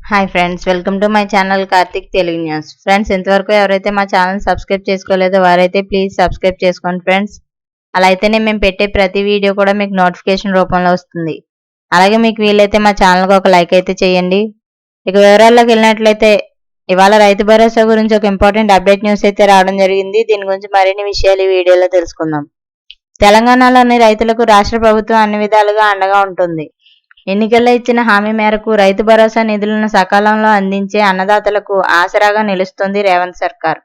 Hi friends, welcome to my channel Karthik Telugu news. Friends, ఇంతవరకు ఎవరైతే మా ఛానల్ సబ్స్క్రైబ్ చేసుకోలేదో వారైతే ప్లీజ్ సబ్స్క్రైబ్ చేసుకోండి ఫ్రెండ్స్. అలా అయితేనే మేము పెట్టే ప్రతి వీడియో కూడా మీకు నోటిఫికేషన్ రూపంలో వస్తుంది. అలాగే మీకు వీలైతే మా ఛానల్కి ఒక లైక్ అయితే చేయండి. ఇక వివరాల్లోకి వెళ్ళినట్లయితే ఇవాళ రైతు భరోసా గురించి ఒక ఇంపార్టెంట్ అప్డేట్ న్యూస్ అయితే రావడం జరిగింది. దీని గురించి మరిన్ని విషయాలు ఈ వీడియోలో తెలుసుకుందాం. తెలంగాణలోని రైతులకు రాష్ట్ర ప్రభుత్వం అన్ని విధాలుగా అండగా ఉంటుంది. ఎన్నికల్లో ఇచ్చిన హామీ మేరకు రైతు భరోసా నిధులను సకాలంలో అందించే అన్నదాతలకు ఆసరాగా నిలుస్తుంది రేవంత్ సర్కార్.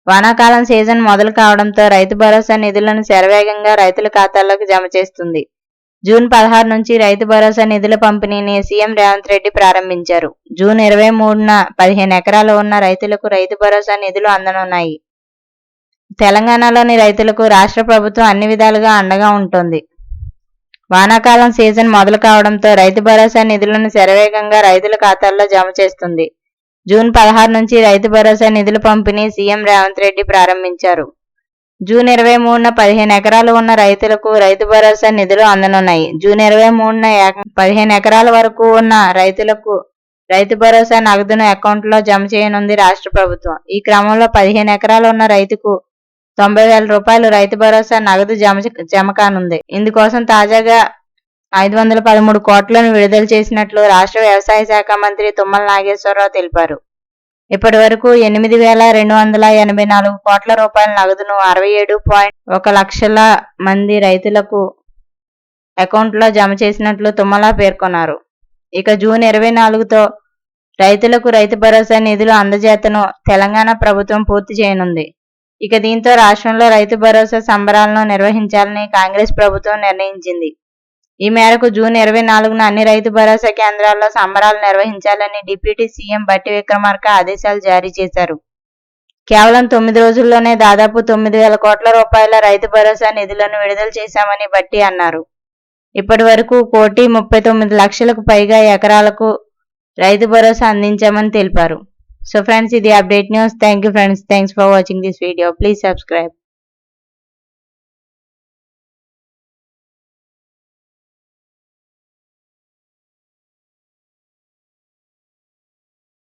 వానాకాలం సీజన్ మొదలు కావడంతో రైతు భరోసా నిధులను శరవేగంగా రైతుల ఖాతాల్లోకి జమ చేస్తుంది. జూన్ 16 నుంచి రైతు భరోసా నిధుల పంపిణీని సీఎం రేవంత్ రెడ్డి ప్రారంభించారు. జూన్ 23న 15 ఎకరాలు ఉన్న రైతులకు రైతు భరోసా నిధులు అందనున్నాయి. తెలంగాణలోని రైతులకు రాష్ట్ర ప్రభుత్వం అన్ని విధాలుగా అండగా ఉంటుంది. వానాకాలం సీజన్ మొదలు కావడంతో రైతు భరోసా నిధులను శరవేగంగా రైతుల ఖాతాల్లో జమ చేస్తుంది. జూన్ 16 నుంచి రైతు భరోసా నిధుల పంపిణీ సీఎం రేవంత్ రెడ్డి ప్రారంభించారు. జూన్ 23న 15 ఎకరాలు ఉన్న రైతులకు రైతు భరోసా నిధులు అందనున్నాయి. జూన్ 23న 15 ఎకరాల వరకు ఉన్న రైతులకు రైతు భరోసా నగదును అకౌంట్లో జమ చేయనుంది రాష్ట్ర ప్రభుత్వం. ఈ క్రమంలో 15 ఎకరాలు ఉన్న రైతుకు 90,000 రూపాయలు రైతు భరోసా నగదు జమ కానుంది. ఇందుకోసం తాజాగా 513 కోట్లను విడుదల చేసినట్లు రాష్ట్ర వ్యవసాయ శాఖ మంత్రి తుమ్మల నాగేశ్వరరావు తెలిపారు. ఇప్పటి వరకు 8,284 కోట్ల రూపాయల నగదును 67.1 లక్షల మంది రైతులకు అకౌంట్లో జమ చేసినట్లు తుమ్మల పేర్కొన్నారు. ఇక జూన్ 24తో రైతులకు రైతు భరోసా నిధులు అందజేతను తెలంగాణ ప్రభుత్వం పూర్తి చేయనుంది. ఇక దీంతో రాష్ట్రంలో రైతు భరోసా సంబరాలను నిర్వహించాలని కాంగ్రెస్ ప్రభుత్వం నిర్ణయించింది. ఈ మేరకు జూన్ 24న అన్ని రైతు భరోసా కేంద్రాల్లో సంబరాలు నిర్వహించాలని డిప్యూటీ సీఎం బట్టి విక్రమార్క ఆదేశాలు జారీ చేశారు. కేవలం 9 రోజుల్లోనే దాదాపు 9,000 కోట్ల రూపాయల రైతు భరోసా నిధులను విడుదల చేశామని బట్టి అన్నారు. ఇప్పటి వరకు 1,39,00,000కు పైగా ఎకరాలకు రైతు భరోసా అందించామని తెలిపారు. So friends, ఇది update news. Thank you friends. Thanks for watching this video. Please subscribe.